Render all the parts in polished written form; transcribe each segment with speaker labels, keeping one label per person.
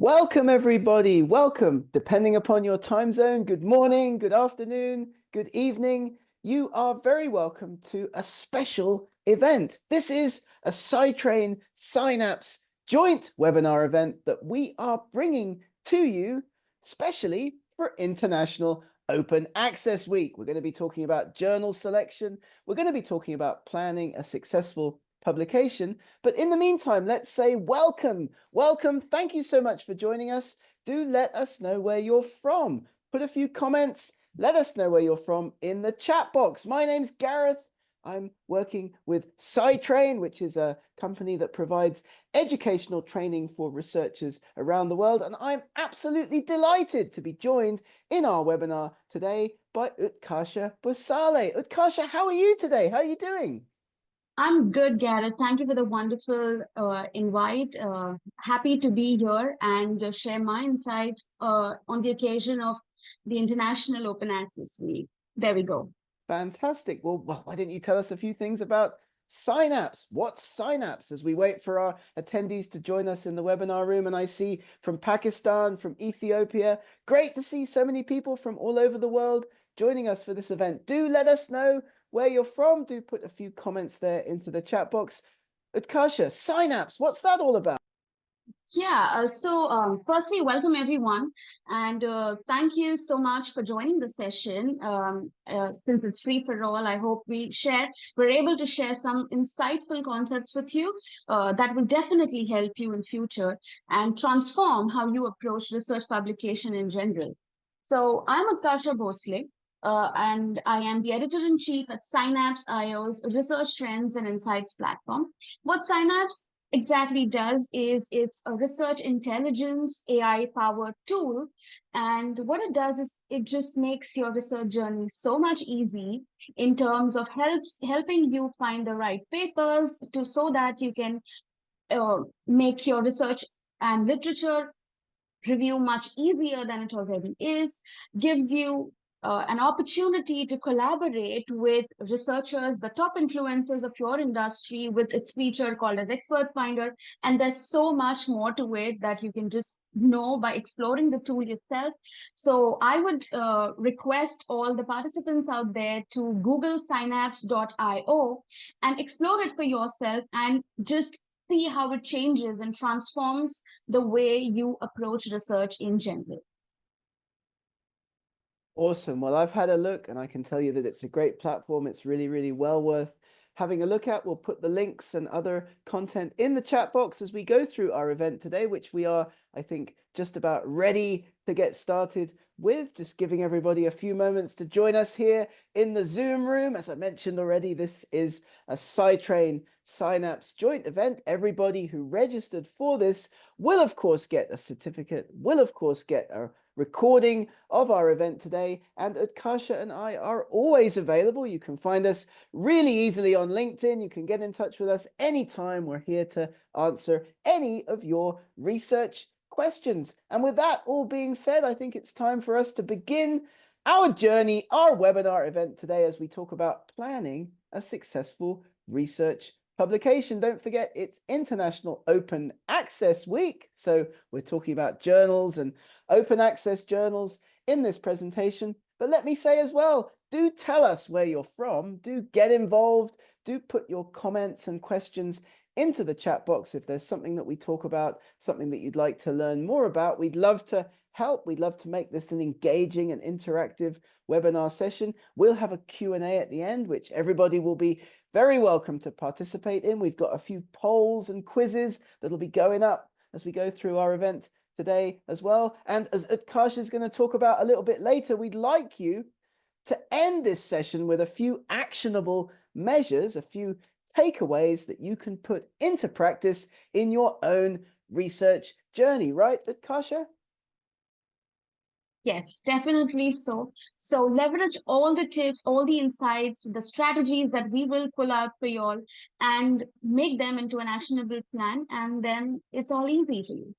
Speaker 1: Welcome, everybody. Welcome, depending upon your time zone. Good morning, good afternoon, good evening. You are very welcome to a special event. This is a Sci-Train Scinapse joint webinar event that we are bringing to you, especially for International Open Access Week. We're going to be talking about journal selection. We're going to be talking about planning a successful publication. But in the meantime, let's say welcome. Welcome. Thank you so much for joining us. Do let us know where you're from. Put a few comments. Let us know where you're from in the chat box. My name's Gareth. I'm working with Sci-Train, which is a company that provides educational training for researchers around the world. And I'm absolutely delighted to be joined in our webinar today by Uttkarsha Bhosale. Uttkarsha, how are you today? How are you doing?
Speaker 2: I'm good, Gareth. Thank you for the wonderful invite. Happy to be here and share my insights on the occasion of the International Open Access Week. There we go.
Speaker 1: Fantastic. Well, why don't you tell us a few things about Scinapse? What's Scinapse? As we wait for our attendees to join us in the webinar room, and I see from Pakistan, from Ethiopia, great to see so many people from all over the world joining us for this event. Do let us know where you're from. Do put a few comments there into the chat box. Uttkarsha, Scinapse, what's that all about?
Speaker 2: Firstly, welcome everyone, and thank you so much for joining the session. Since it's free for all, I hope we're able to share some insightful concepts with you that will definitely help you in future and transform how you approach research publication in general. So I'm Uttkarsha Bhosale, and I am the editor-in-chief at Scinapse IO's Research Trends and Insights platform. What Scinapse exactly does is it's a research intelligence AI powered tool, and what it does is it just makes your research journey so much easy in terms of helping you find the right papers to so that you can make your research and literature review much easier than it already is, gives you an opportunity to collaborate with researchers, the top influencers of your industry, with its feature called as Expert Finder. And there's so much more to it that you can just know by exploring the tool yourself. So I would request all the participants out there to Google Scinapse.io and explore it for yourself and just see how it changes and transforms the way you approach research in general.
Speaker 1: Awesome. Well, I've had a look and I can tell you that it's a great platform. It's really, really well worth having a look at. We'll put the links and other content in the chat box as we go through our event today, which we are, I think, just about ready to get started with. Just giving everybody a few moments to join us here in the Zoom room. As I mentioned already, this is a Sci-Train Scinapse joint event. Everybody who registered for this will, of course, get a certificate, will, of course, get a recording of our event today, and Uttkarsha and I are always available. You can find us really easily on LinkedIn. You can get in touch with us anytime. We're here to answer any of your research questions. And with that all being said, I think it's time for us to begin our journey, our webinar event today, as we talk about planning a successful research publication. Don't forget, it's International Open Access Week. So we're talking about journals and open access journals in this presentation. But let me say as well, do tell us where you're from. Do get involved. Do put your comments and questions into the chat box if there's something that we talk about, something that you'd like to learn more about. We'd love to help. We'd love to make this an engaging and interactive webinar session. We'll have a Q&A at the end, which everybody will be very welcome to participate in. We've got a few polls and quizzes that'll be going up as we go through our event today as well. And as Uttkarsha is going to talk about a little bit later, we'd like you to end this session with a few actionable measures, a few takeaways that you can put into practice in your own research journey, right, Uttkarsha?
Speaker 2: Yes, definitely so. So leverage all the tips, all the insights, the strategies that we will pull out for you all and make them into an actionable plan. And then it's all easy for you.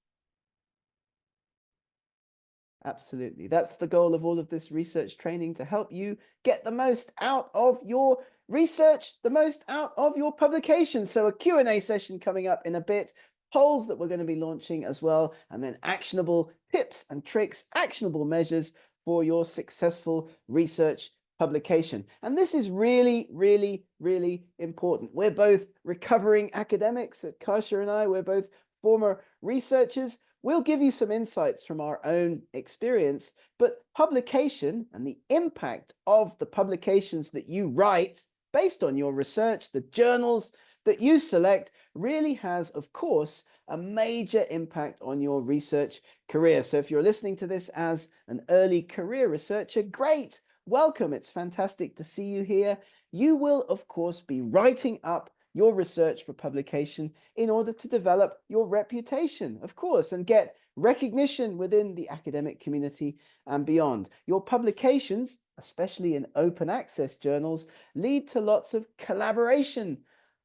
Speaker 1: Absolutely. That's the goal of all of this research training, to help you get the most out of your research, the most out of your publication. So a Q&A session coming up in a bit. polls that we're going to be launching as well, and then actionable tips and tricks, actionable measures for your successful research publication. And this is really, really, really important. We're both recovering academics Uttkarsha and I. We're both former researchers. We'll give you some insights from our own experience, but publication and the impact of the publications that you write based on your research, the journals that you select, really has, of course, a major impact on your research career. So if you're listening to this as an early career researcher, great, welcome. It's fantastic to see you here. You will, of course, be writing up your research for publication in order to develop your reputation, of course, and get recognition within the academic community and beyond. Your publications, especially in open access journals, lead to lots of collaboration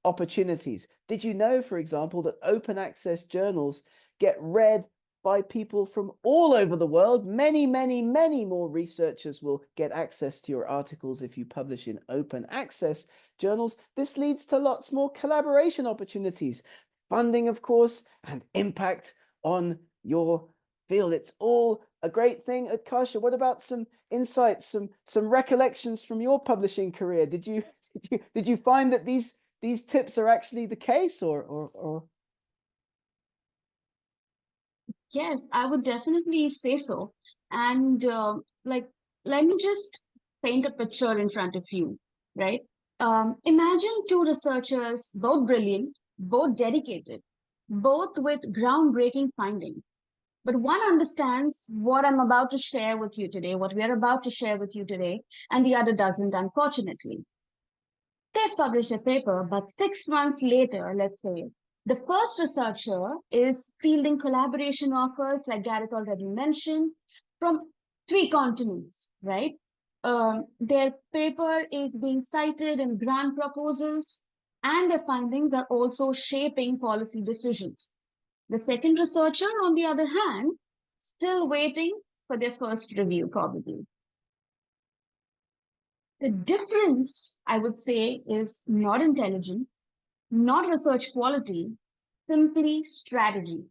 Speaker 1: opportunities. Did you know, for example, that open access journals get read by people from all over the world? Many, many, many more researchers will get access to your articles if you publish in open access journals. This leads to lots more collaboration opportunities, funding, of course, and impact on your field. It's all a great thing. Uttkarsha, what about some insights, some recollections from your publishing career? Did you find that these tips are actually the case, or?
Speaker 2: Yes, I would definitely say so. And let me just paint a picture in front of you, right? Imagine two researchers, both brilliant, both dedicated, both with groundbreaking findings. But one understands what I'm about to share with you today, what we are about to share with you today, and the other doesn't, unfortunately. They've published a paper, but 6 months later, let's say, the first researcher is fielding collaboration offers, like Gareth already mentioned, from 3 continents, right? Their paper is being cited in grant proposals, and their findings are also shaping policy decisions. The second researcher, on the other hand, still waiting for their first review, probably. The difference, I would say, is not intelligence, not research quality, simply strategy.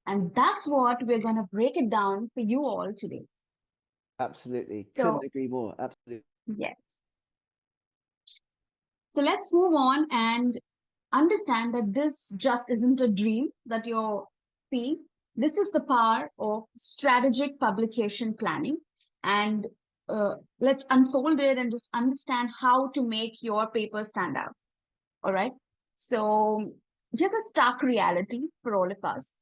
Speaker 2: And that's what we're going to break it down for you all today.
Speaker 1: Absolutely. Couldn't
Speaker 2: So,
Speaker 1: agree more. Absolutely.
Speaker 2: yes. So let's move on and understand that this just isn't a dream that you're seeing. This is the power of strategic publication planning. And let's unfold it and just understand how to make your paper stand out. All right. So, just a stark reality for all of us.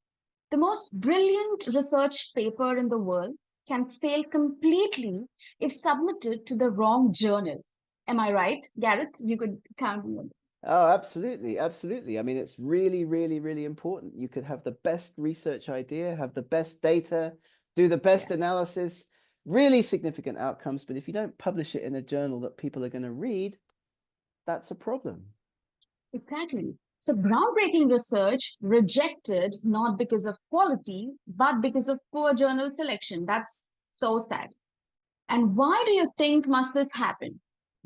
Speaker 2: The most brilliant research paper in the world can fail completely if submitted to the wrong journal. Am I right, Gareth? You could count me.
Speaker 1: Oh, absolutely. Absolutely. I mean, it's really, really, really important. You could have the best research idea, have the best data, do the best analysis, really significant outcomes. But if you don't publish it in a journal that people are going to read, that's a problem.
Speaker 2: Exactly. So, groundbreaking research rejected not because of quality, but because of poor journal selection. That's so sad. And why do you think must this happen?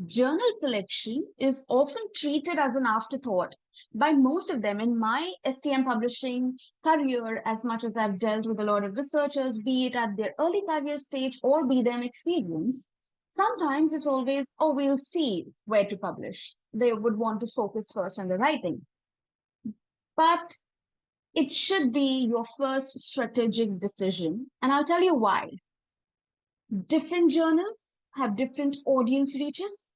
Speaker 2: Journal selection is often treated as an afterthought by most of them. In my STM publishing career, as much as I've dealt with a lot of researchers, be it at their early career stage or be them experienced, sometimes it's always, oh, we'll see where to publish. They would want to focus first on the writing. But it should be your first strategic decision. And I'll tell you why. Different journals have different audience reaches.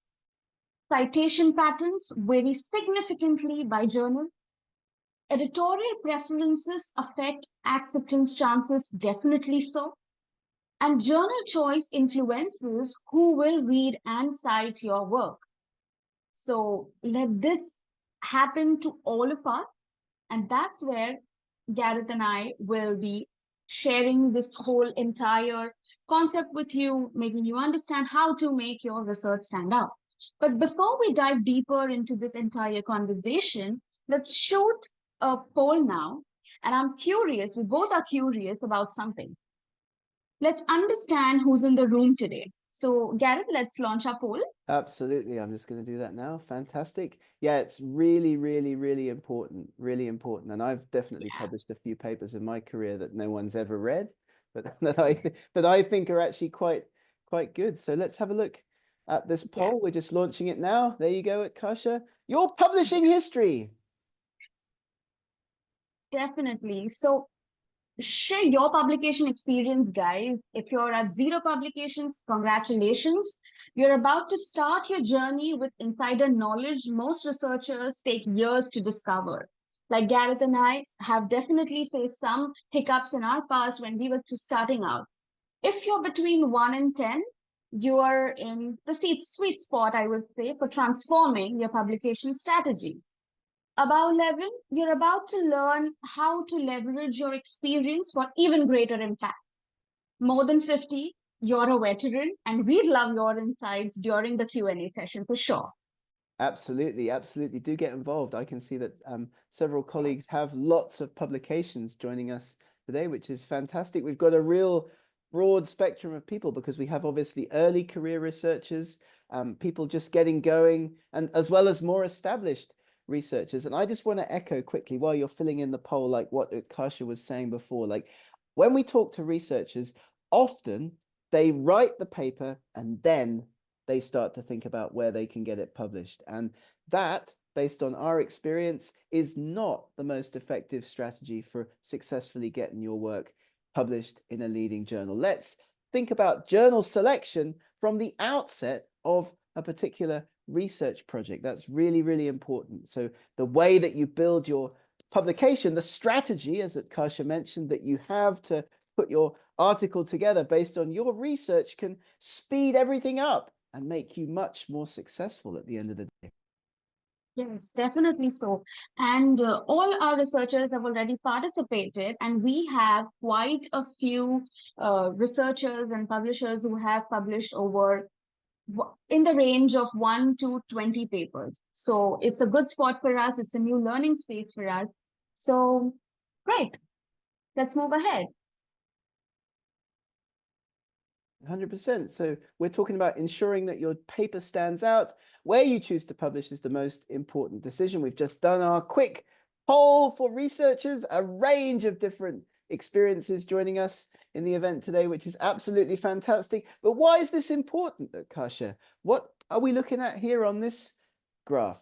Speaker 2: Citation patterns vary significantly by journal. Editorial preferences affect acceptance chances, definitely so. And journal choice influences who will read and cite your work. So let this happen to all of us. And that's where Gareth and I will be sharing this whole entire concept with you, making you understand how to make your research stand out. But before we dive deeper into this entire conversation, let's shoot a poll now. And I'm curious, we both are curious about something. Let's understand who's in the room today. So Gareth, let's launch our poll.
Speaker 1: Absolutely. I'm just going to do that now. Fantastic. Yeah, it's really, really, really important. Really important. And I've definitely
Speaker 2: Yeah,
Speaker 1: published a few papers in my career that no one's ever read, but that I think are actually quite good. So let's have a look at this
Speaker 2: yeah,
Speaker 1: poll. We're just launching it now. There you go, Uttkarsha. Your publishing history.
Speaker 2: definitely. So share your publication experience, guys. If you're at zero publications, congratulations. You're about to start your journey with insider knowledge most researchers take years to discover. Like Gareth and I have definitely faced some hiccups in our past when we were just starting out. If you're between 1 and 10, you are in the sweet spot, I would say, for transforming your publication strategy. Above 11, you're about to learn how to leverage your experience for even greater impact. More than 50, you're a veteran, and we'd love your insights during the Q&A session for sure.
Speaker 1: Absolutely, absolutely. Do get involved. I can see that several colleagues have lots of publications joining us today, which is fantastic. We've got a real broad spectrum of people because we have obviously early career researchers, people just getting going, and as well as more established researchers. And I just want to echo quickly while you're filling in the poll, like what Uttkarsha was saying before, like when we talk to researchers, often they write the paper and then they start to think about where they can get it published. And that, based on our experience, is not the most effective strategy for successfully getting your work published in a leading journal. Let's think about journal selection from the outset of a particular research project. That's really, really important. So the way that you build your publication, the strategy, as Uttkarsha mentioned, that you have to put your article together based on your research can speed everything up and make you much more successful at the end of the day.
Speaker 2: Yes, definitely so. And all our researchers have already participated, and we have quite a few researchers and publishers who have published over in the range of 1 to 20 papers. So it's a good spot for us. It's a new learning space for us. So great. Let's move ahead.
Speaker 1: 100%. So we're talking about ensuring that your paper stands out. Where you choose to publish is the most important decision. We've just done our quick poll for researchers, a range of different experiences joining us in the event today, which is absolutely fantastic. But why is this important, Uttkarsha? What are we looking at here on this graph?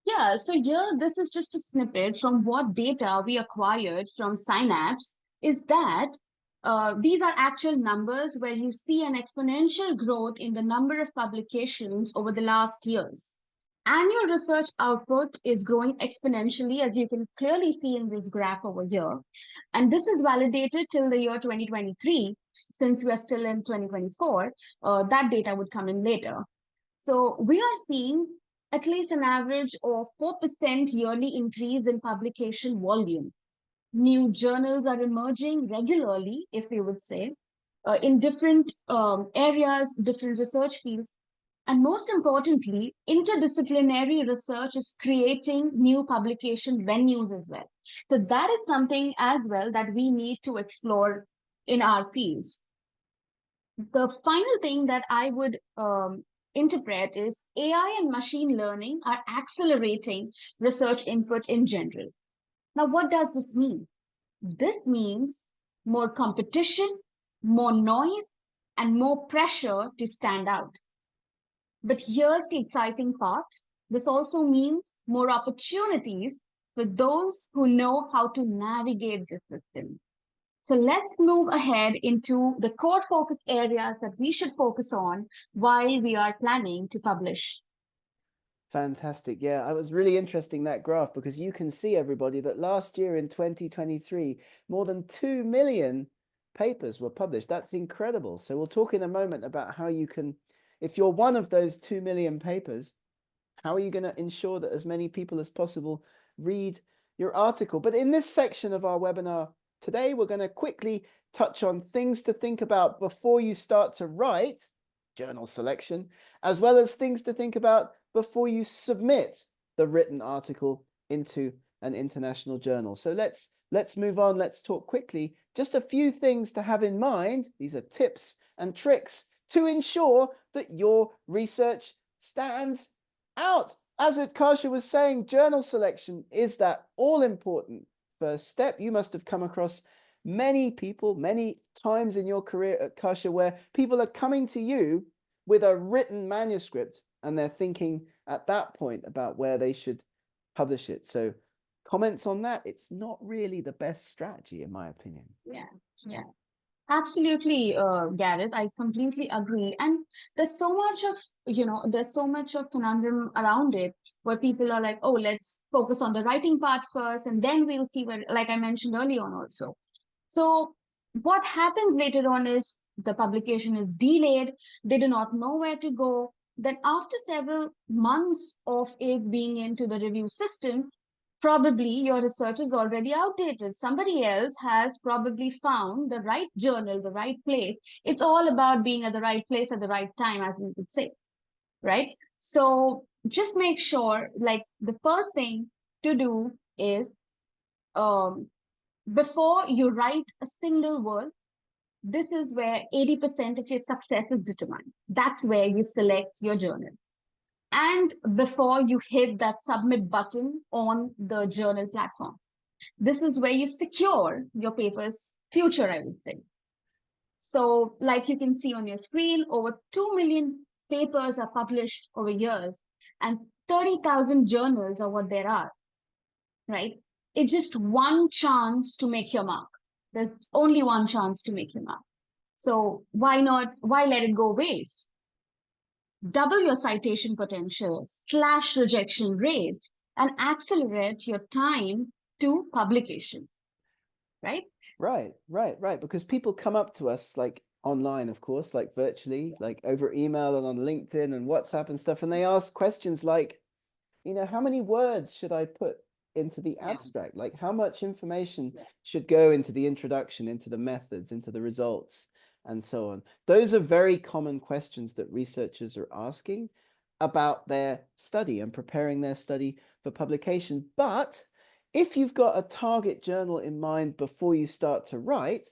Speaker 2: Yeah, so here, this is just a snippet from what data we acquired from Scinapse is that these are actual numbers where you see an exponential growth in the number of publications over the last years. Annual research output is growing exponentially, as you can clearly see in this graph over here. And this is validated till the year 2023. Since we are still in 2024, that data would come in later. So we are seeing at least an average of 4% yearly increase in publication volume. New journals are emerging regularly, if we would say, in different areas, different research fields. And most importantly, interdisciplinary research is creating new publication venues as well. So that is something as well that we need to explore in our fields. The final thing that I would interpret is AI and machine learning are accelerating research input in general. Now, what does this mean? This means more competition, more noise, and more pressure to stand out. But here's the exciting part. This also means more opportunities for those who know how to navigate the system. So let's move ahead into the core focus areas that we should focus on while we are planning to publish.
Speaker 1: Fantastic. Yeah, it was really interesting that graph because you can see everybody that last year in 2023, more than 2 million papers were published. That's incredible. So we'll talk in a moment about how you can, if you're one of those 2 million papers, how are you going to ensure that as many people as possible read your article? But in this section of our webinar today, we're going to quickly touch on things to think about before you start to write journal selection, as well as things to think about before you submit the written article into an international journal. So let's move on. Let's talk quickly. Just a few things to have in mind. These are tips and tricks to ensure that your research stands out. As Uttkarsha was saying, journal selection is that all-important first step. You must have come across many people, many times in your career at Uttkarsha, where people are coming to you with a written manuscript and they're thinking at that point about where they should publish it. So comments on that? It's not really the best strategy, in my opinion.
Speaker 2: Yeah, yeah. Absolutely, Gareth. I completely agree. And there's so much of, there's so much of conundrum around it where people are like, oh, let's focus on the writing part first, and then we'll see where, like I mentioned early on also. So what happens later on is the publication is delayed. They do not know where to go. Then after several months of it being into the review system, probably your research is already outdated. Somebody else has probably found the right journal, the right place. It's all about being at the right place at the right time, as we would say, right? So just make sure, like, the first thing to do is, um, before you write a single word, this is where 80% of your success is determined. That's where you select your journal. And before you hit that submit button on the journal platform, this is where you secure your paper's future, I would say. So, like you can see on your screen, over 2 million papers are published over years, and 30,000 journals are what there are, right? It's just one chance to make your mark. There's only one chance to make your mark. So why let it go waste? Double your citation potential, slash rejection rates, and accelerate your time to publication, right?
Speaker 1: Right. Because people come up to us like online, of course, like virtually, like over email and on LinkedIn and WhatsApp and stuff, and they ask questions like, how many words should I put into the abstract? Like, how much information should go into the introduction, into the methods, into the results, and so on? Those are very common questions that researchers are asking about their study and preparing their study for publication. But if you've got a target journal in mind before you start to write,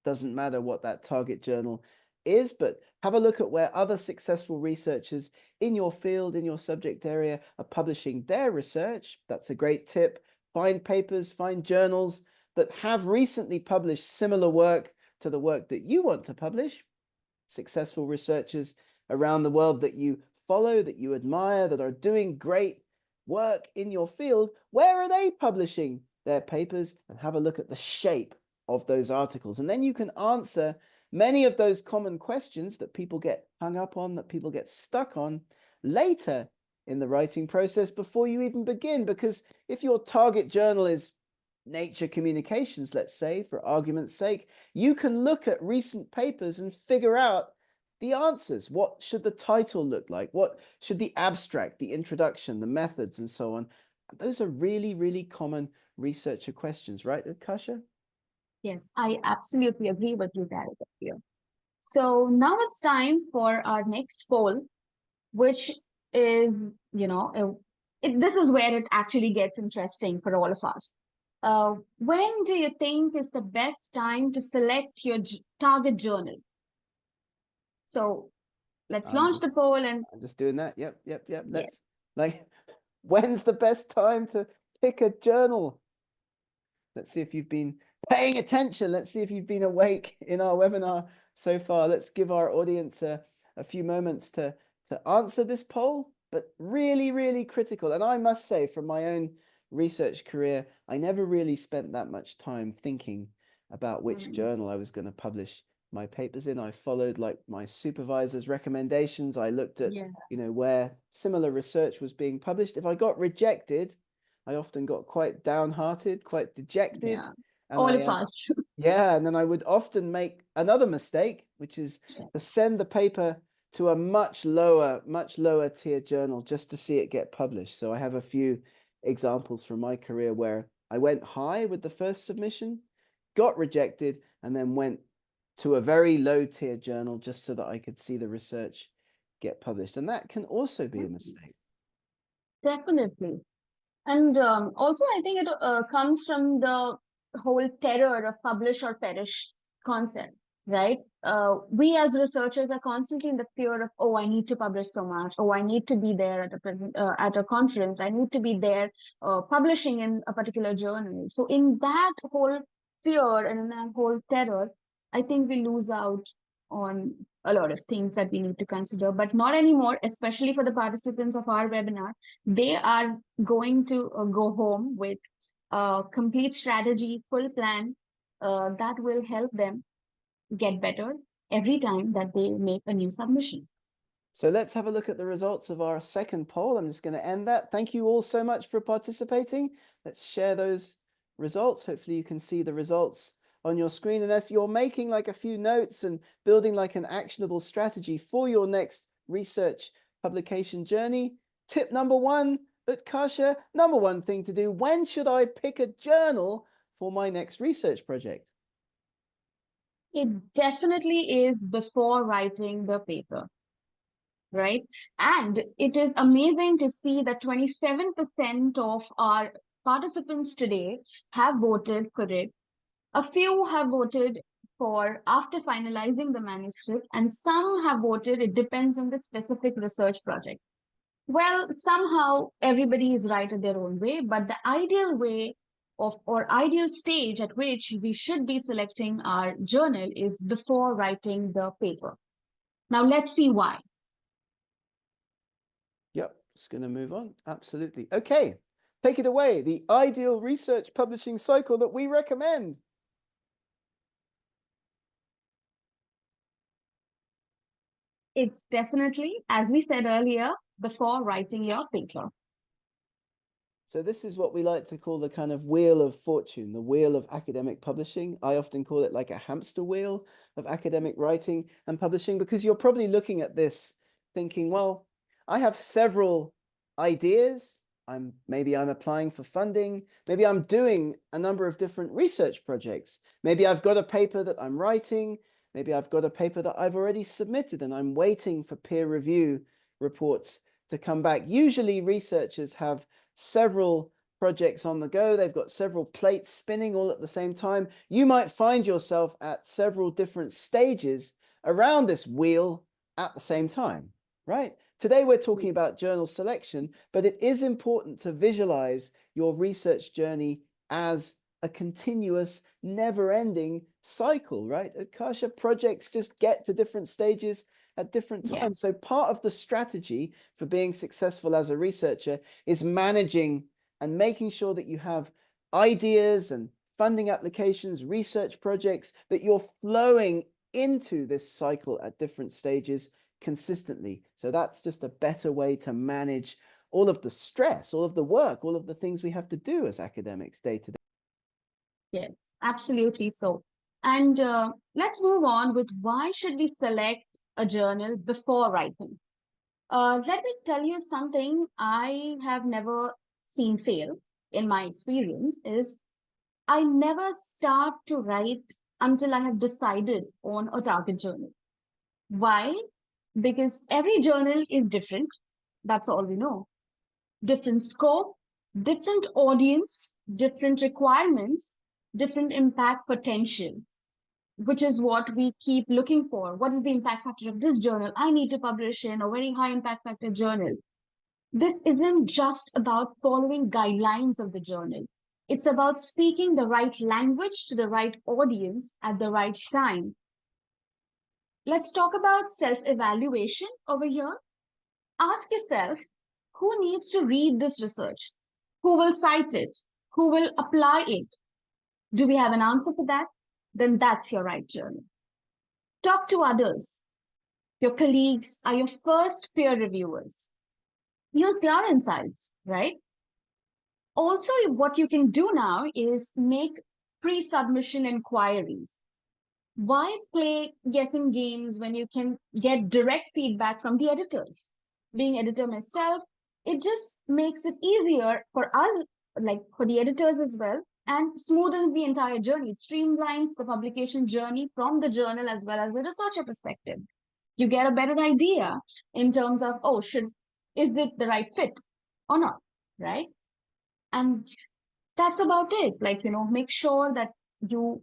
Speaker 1: doesn't matter what that target journal is, but have a look at where other successful researchers in your field, in your subject area, are publishing their research. That's a great tip. Find papers, find journals that have recently published similar work to the work that you want to publish. Successful researchers around the world that you follow, that you admire, that are doing great work in your field, where are they publishing their papers? And have a look at the shape of those articles. And then you can answer many of those common questions that people get hung up on, that people get stuck on later in the writing process before you even begin. Because if your target journal is Nature Communications, let's say, for argument's sake, you can look at recent papers and figure out the answers. What should the title look like? What should the abstract, the introduction, the methods, and so on? Those are really, really common researcher questions, right, Uttkarsha?
Speaker 2: Yes, I absolutely agree with you, Gareth, here. So now it's time for our next poll, which is, this is where it actually gets interesting for all of us. When do you think is the best time to select your target journal? So let's launch the poll and
Speaker 1: I'm just doing that. Yep.
Speaker 2: yes.
Speaker 1: Let's when's the best time to pick a journal? Let's see if you've been paying attention. Let's see if you've been awake in our webinar so far. Let's give our audience a few moments to answer this poll, but really, really critical. And I must say, from my own research career, I never really spent that much time thinking about which journal I was going to publish my papers in. I followed like my supervisor's recommendations. I looked at, where similar research was being published. If I got rejected, I often got quite downhearted, quite dejected.
Speaker 2: Yeah.
Speaker 1: And
Speaker 2: All of us.
Speaker 1: and then I would often make another mistake, which is to send the paper to a much lower tier journal just to see it get published. So I have a few examples from my career where I went high with the first submission, got rejected, and then went to a very low tier journal just so that I could see the research get published. And that can also be a mistake.
Speaker 2: Definitely. And also, I think it comes from the whole terror of publish or perish concept. right? We as researchers are constantly in the fear of, oh, I need to publish so much. Oh, I need to be there at at a conference. I need to be there publishing in a particular journal. So in that whole fear and in that whole terror, I think we lose out on a lot of things that we need to consider, but not anymore, especially for the participants of our webinar. They are going to go home with a complete strategy, full plan that will help them get better every time that they make a new submission.
Speaker 1: So let's have a look at the results of our second poll. I'm just going to end that. Thank you all so much for participating. Let's share those results. Hopefully you can see the results on your screen. And if you're making like a few notes and building like an actionable strategy for your next research publication journey, tip number one, Uttkarsha, number one thing to do: when should I pick a journal for my next research project?
Speaker 2: It definitely is before writing the paper, right? And it is amazing to see that 27% of our participants today have voted for it. A few have voted for after finalizing the manuscript, and some have voted it depends on the specific research project. Well, somehow everybody is right in their own way, but the ideal way of or ideal stage at which we should be selecting our journal is before writing the paper. Now let's see why.
Speaker 1: Yep, just going to move on. Absolutely. Okay, take it away. The ideal research publishing cycle that we recommend.
Speaker 2: It's definitely, as we said earlier, before writing your paper.
Speaker 1: So this is what we like to call the kind of wheel of fortune, the wheel of academic publishing. I often call it like a hamster wheel of academic writing and publishing, because you're probably looking at this thinking, well, I have several ideas. Maybe I'm applying for funding. Maybe I'm doing a number of different research projects. Maybe I've got a paper that I'm writing. Maybe I've got a paper that I've already submitted and I'm waiting for peer review reports to come back. Usually researchers have several projects on the go. They've got several plates spinning all at the same time. You might find yourself at several different stages around this wheel at the same time, right? Today we're talking about journal selection, but it is important to visualize your research journey as a continuous, never-ending cycle, right? Uttkarsha, projects just get to different stages at different times. Yeah. So part of the strategy for being successful as a researcher is managing and making sure that you have ideas and funding applications, research projects, that you're flowing into this cycle at different stages consistently. So that's just a better way to manage all of the stress, all of the work, all of the things we have to do as academics day to day.
Speaker 2: Yes, absolutely so. And let's move on with why should we select a journal before writing? Let me tell you something I have never seen fail in my experience is I never start to write until I have decided on a target journal. Why? Because every journal is different. That's all we know. Different scope, different audience, different requirements, different impact potential, which is what we keep looking for. What is the impact factor of this journal? I need to publish in a very high impact factor journal. This isn't just about following guidelines of the journal. It's about speaking the right language to the right audience at the right time. Let's talk about self-evaluation over here. Ask yourself, who needs to read this research? Who will cite it? Who will apply it? Do we have an answer for that? Then that's your right journal. Talk to others. Your colleagues are your first peer reviewers. Use their insights, right? Also, what you can do now is make pre-submission inquiries. Why play guessing games when you can get direct feedback from the editors? Being editor myself, it just makes it easier for us, like for the editors as well, and smoothens the entire journey. It streamlines the publication journey from the journal as well as the researcher perspective. You get a better idea in terms of, oh, is it the right fit or not, right? And that's about it. Like, make sure that you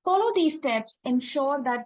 Speaker 2: follow these steps, ensure that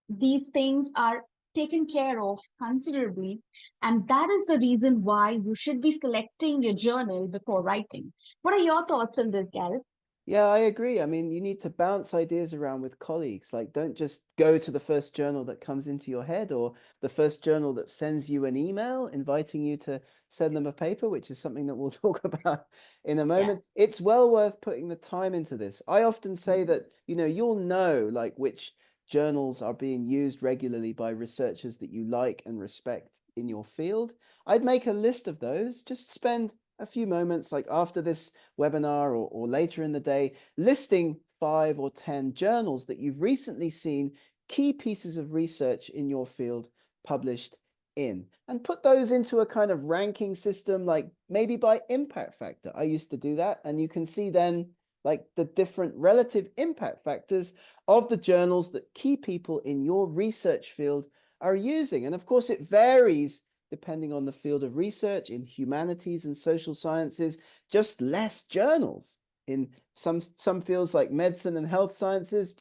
Speaker 2: these things are taken care of considerably. And that is the reason why you should be selecting your journal before writing. What are your thoughts on this, Gareth?
Speaker 1: Yeah, I agree. I mean, you need to bounce ideas around with colleagues. Like, don't just go to the first journal that comes into your head or the first journal that sends you an email inviting you to send them a paper, which is something that we'll talk about in a
Speaker 2: Yeah.
Speaker 1: moment. It's well worth putting the time into this. I often say
Speaker 2: Mhm.
Speaker 1: that, you'll know like which journals are being used regularly by researchers that you like and respect in your field. I'd make a list of those, just spend a few moments like after this webinar or later in the day, listing 5 or 10 journals that you've recently seen key pieces of research in your field published in, and put those into a kind of ranking system, like maybe by impact factor. I used to do that, and you can see then like the different relative impact factors of the journals that key people in your research field are using. And of course, it varies depending on the field of research. In humanities and social sciences, just less journals. In some fields like medicine and health sciences,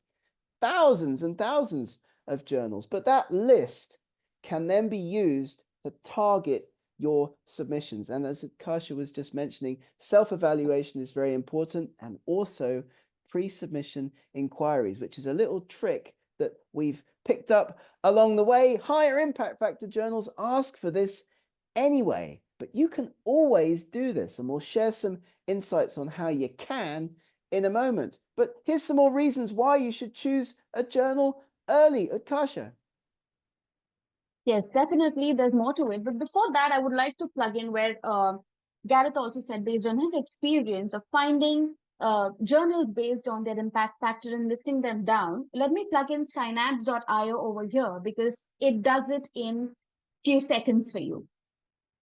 Speaker 1: thousands and thousands of journals. But that list can then be used to target your submissions. And as Karsha was just mentioning, self-evaluation is very important, and also pre-submission inquiries, which is a little trick that we've picked up along the way. Higher impact factor journals ask for this anyway, but you can always do this, and we'll share some insights on how you can in a moment. But here's some more reasons why you should choose a journal early, Uttkarsha.
Speaker 2: Yes, definitely. There's more to it. But before that, I would like to plug in where Gareth also said, based on his experience of finding journals based on their impact factor and listing them down, let me plug in Scinapse.io over here because it does it in few seconds for you.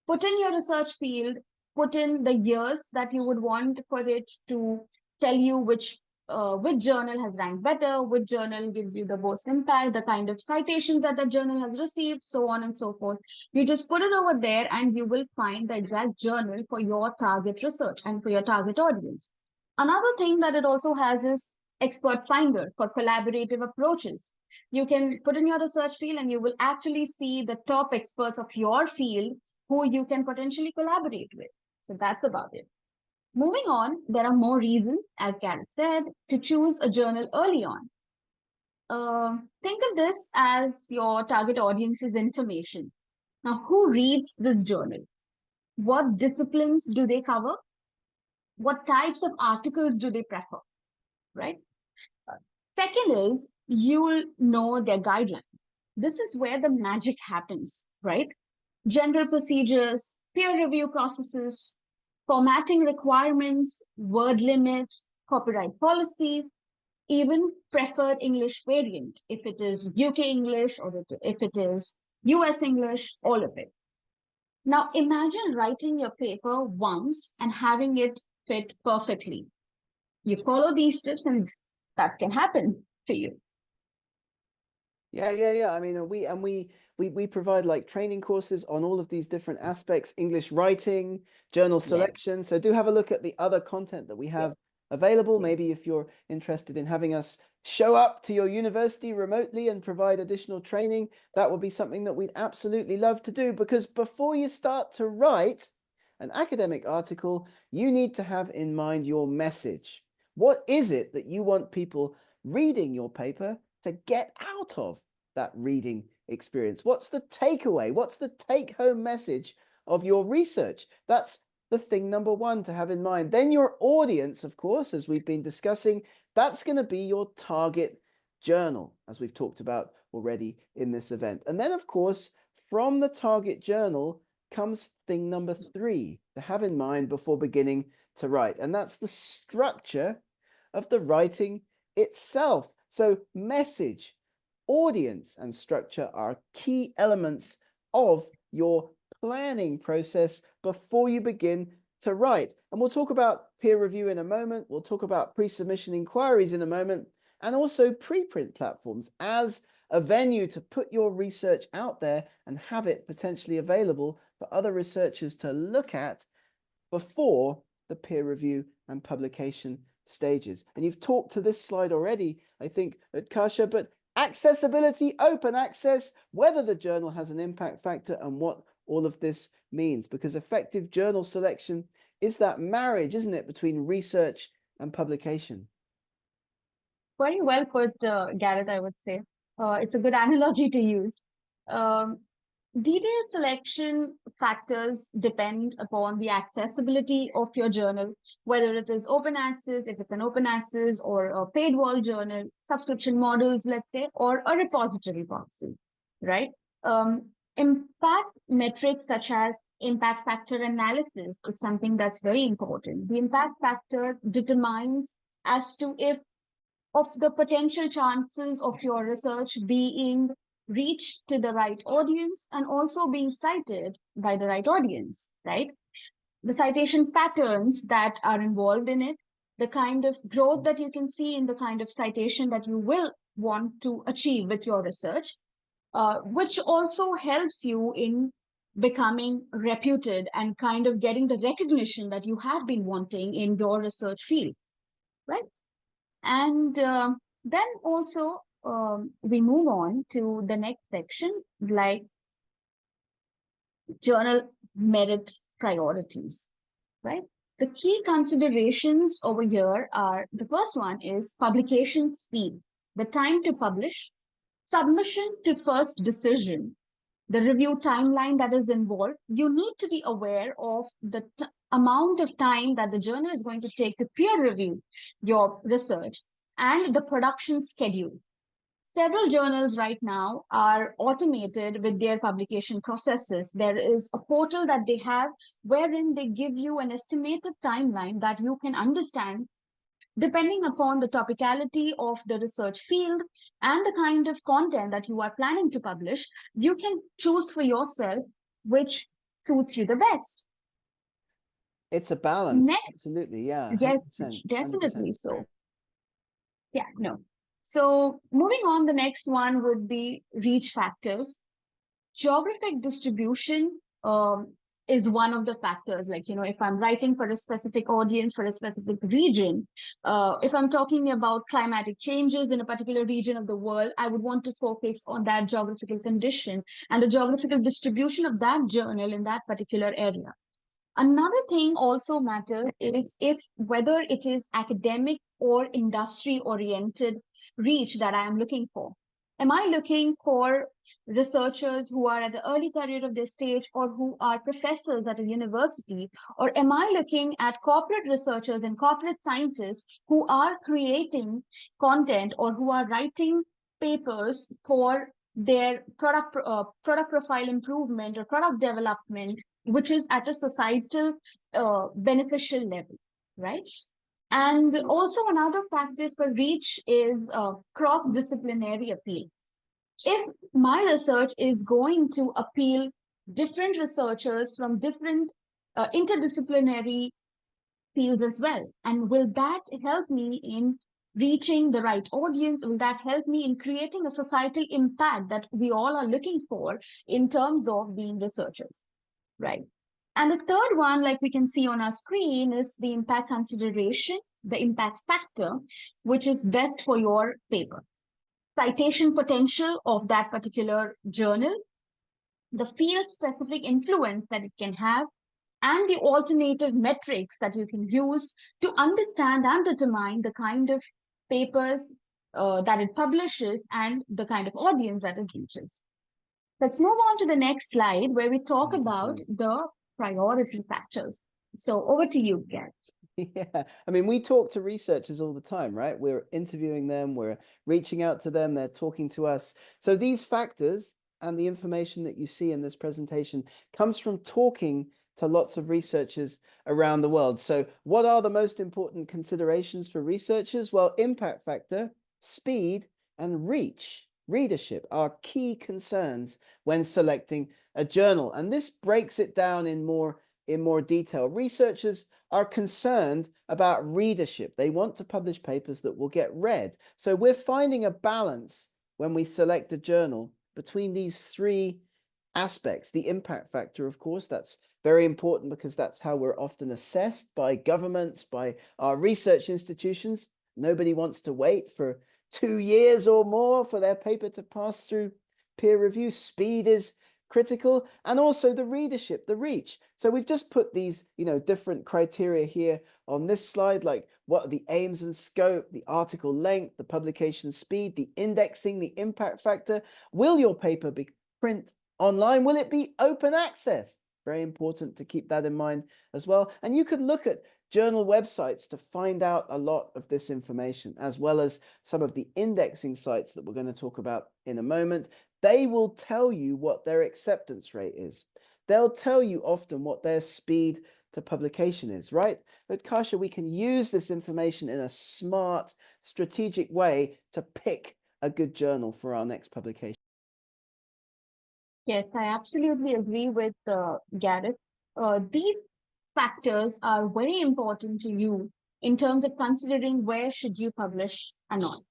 Speaker 2: Put in your research field, put in the years that you would want for it to tell you which journal has ranked better, which journal gives you the most impact, the kind of citations that the journal has received, so on and so forth. You just put it over there and you will find the exact journal for your target research and for your target audience. Another thing that it also has is expert finder for collaborative approaches. You can put in your research field and you will actually see the top experts of your field who you can potentially collaborate with. So that's about it. Moving on, there are more reasons, as Gareth said, to choose a journal early on. Think of this as your target audience's information. Now, who reads this journal? What disciplines do they cover? What types of articles do they prefer? Right? Second is you'll know their guidelines. This is where the magic happens, right? General procedures, peer review processes, formatting requirements, word limits, copyright policies, even preferred English variant, if it is UK English or if it is US English, all of it. Now imagine writing your paper once and having it fit perfectly. You follow these steps and that can happen to you.
Speaker 1: Yeah. I mean, we provide like training courses on all of these different aspects: English writing, journal
Speaker 2: Yes,
Speaker 1: selection. So do have a look at the other content that we
Speaker 2: yes,
Speaker 1: have available.
Speaker 2: yes.
Speaker 1: Maybe if you're interested in having us show up to your university remotely and provide additional training, that would be something that we'd absolutely love to do. Because before you start to write an academic article, you need to have in mind your message. What is it that you want people reading your paper to get out of that reading experience? What's the takeaway? What's the take-home message of your research? That's the thing number one to have in mind. Then your audience, of course, as we've been discussing, that's going to be your target journal, as we've talked about already in this event. And then, of course, from the target journal comes thing number three to have in mind before beginning to write. And that's the structure of the writing itself. So message, audience, and structure are key elements of your planning process before you begin to write. And we'll talk about peer review in a moment. We'll talk about pre-submission inquiries in a moment, and also preprint platforms as a venue to put your research out there and have it potentially available for other researchers to look at before the peer review and publication stages. And you've talked to this slide already, I think, Uttkarsha, but accessibility, open access, whether the journal has an impact factor, and what all of this means. Because effective journal selection is that marriage, isn't it, between research and publication?
Speaker 2: Very well put, Gareth, I would say. It's a good analogy to use. Um, Detailed selection factors depend upon the accessibility of your journal, whether it is open access, if it's an open access or a paid wall journal, subscription models, let's say, or a repository policy, right? Impact metrics such as impact factor analysis is something that's very important. The impact factor determines as to if of the potential chances of your research being reached to the right audience and also being cited by the right audience, right? The citation patterns that are involved in it, the kind of growth that you can see in the kind of citation that you will want to achieve with your research, which also helps you in becoming reputed and kind of getting the recognition that you have been wanting in your research field, right? And then also we move on to the next section, like journal merit priorities, right? The key considerations over here are the first one is publication speed, the time to publish, submission to first decision, the review timeline that is involved. You need to be aware of the amount of time that the journal is going to take to peer review your research and the production schedule. Several journals right now are automated with their publication processes. There is a portal that they have wherein they give you an estimated timeline that you can understand depending upon the topicality of the research field and the kind of content that you are planning to publish. You can choose for yourself which suits you the best.
Speaker 1: It's a balance.
Speaker 2: Next,
Speaker 1: Absolutely. Yeah.
Speaker 2: yes,
Speaker 1: 100%.
Speaker 2: definitely
Speaker 1: 100%.
Speaker 2: so. Yeah, no. So moving on, the next one would be reach factors. Geographic distribution is one of the factors. Like, if I'm writing for a specific audience, for a specific region, if I'm talking about climatic changes in a particular region of the world, I would want to focus on that geographical condition and the geographical distribution of that journal in that particular area. Another thing also matters is if whether it is academic or industry oriented reach that I am looking for. Am I looking for researchers who are at the early career of their stage or who are professors at a university? Or am I looking at corporate researchers and corporate scientists who are creating content or who are writing papers for their product profile improvement or product development, which is at a societal beneficial level, right? And also another factor for reach is cross-disciplinary appeal. If my research is going to appeal different researchers from different interdisciplinary fields as well, and will that help me in reaching the right audience? Will that help me in creating a societal impact that we all are looking for in terms of being researchers, right? And the third one, like we can see on our screen, is the impact consideration, the impact factor, which is best for your paper. Citation potential of that particular journal, the field-specific influence that it can have, and the alternative metrics that you can use to understand and determine the kind of papers that it publishes and the kind of audience that it reaches. Let's move on to the next slide where we talk
Speaker 1: 100%.
Speaker 2: about the priority factors. So over to you, Gareth.
Speaker 1: Yeah, I mean, we talk to researchers all the time, right? We're interviewing them, we're reaching out to them, they're talking to us. So these factors and the information that you see in this presentation comes from talking to lots of researchers around the world. So what are the most important considerations for researchers? Well, impact factor, speed, and reach, readership are key concerns when selecting a journal. And this breaks it down in more detail. Researchers are concerned about readership. They want to publish papers that will get read. So we're finding a balance when we select a journal between these three aspects. The impact factor, of course, that's very important because that's how we're often assessed by governments, by our research institutions. Nobody wants to wait for 2 years or more for their paper to pass through peer review. Speed is critical, and also the readership, the reach. So we've just put these, different criteria here on this slide, like what are the aims and scope, the article length, the publication speed, the indexing, the impact factor. Will your paper be print online? Will it be open access? Very important to keep that in mind as well. And you can look at journal websites to find out a lot of this information, as well as some of the indexing sites that we're going to talk about in a moment. They will tell you what their acceptance rate is. They'll tell you often what their speed to publication is, right? But Uttkarsha, we can use this information in a smart, strategic way to pick a good journal for our next publication.
Speaker 2: Yes, I absolutely agree with Gareth. These factors are very important to you in terms of considering where should you publish and not.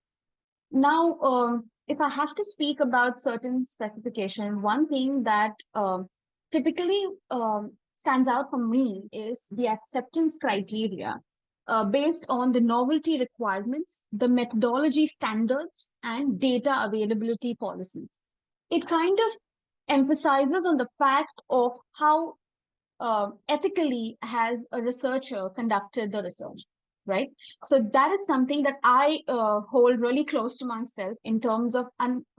Speaker 2: Now, if I have to speak about certain specification, one thing that typically stands out for me is the acceptance criteria based on the novelty requirements, the methodology standards, and data availability policies. It kind of emphasizes on the fact of how ethically has a researcher conducted the research, right? So that is something that I hold really close to myself in terms of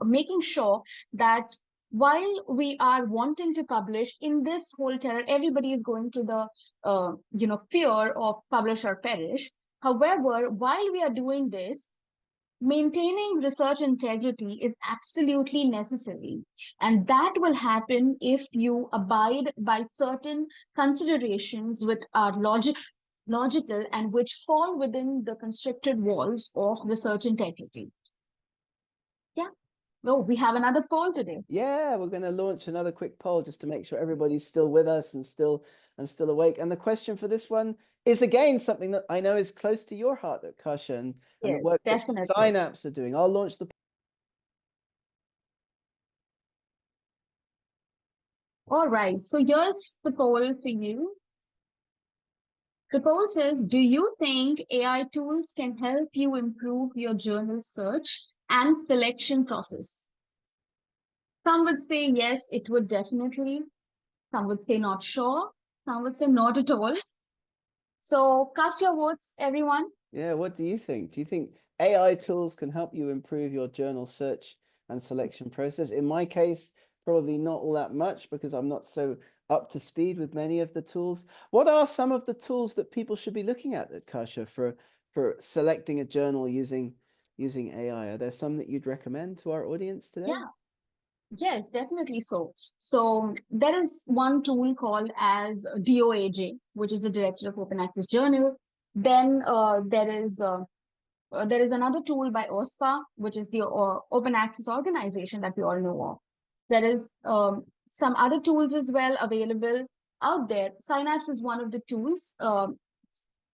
Speaker 2: making sure that while we are wanting to publish in this whole terror, everybody is going to the fear of publish or perish. However, while we are doing this, maintaining research integrity is absolutely necessary. And that will happen if you abide by certain considerations which are logical and which fall within the constricted walls of research integrity. Yeah. Oh, we have another poll today.
Speaker 1: Yeah, we're going to launch another quick poll just to make sure everybody's still with us and still awake. And the question for this one is again something that I know is close to your heart, Uttkarsha, and the
Speaker 2: Yes,
Speaker 1: work that
Speaker 2: definitely.
Speaker 1: Scinapse are doing. I'll launch the.
Speaker 2: All right. So here's the poll for you. The poll says, do you think AI tools can help you improve your journal search and selection process? Some would say yes, it would definitely. Some would say not sure. Some would say not at all. So cast your votes, everyone.
Speaker 1: Yeah, what do you think? Do you think AI tools can help you improve your journal search and selection process? In my case, probably not all that much because I'm not so up to speed with many of the tools. What are some of the tools that people should be looking at Uttkarsha for selecting a journal using AI? Are there some that you'd recommend to our audience today?
Speaker 2: Yeah. Yes, definitely so. So there is one tool called as DOAJ, which is the Director of Open Access Journal. Then there is another tool by OSPA, which is the Open Access Organization that we all know of. There is some other tools as well available out there. Scinapse is one of the tools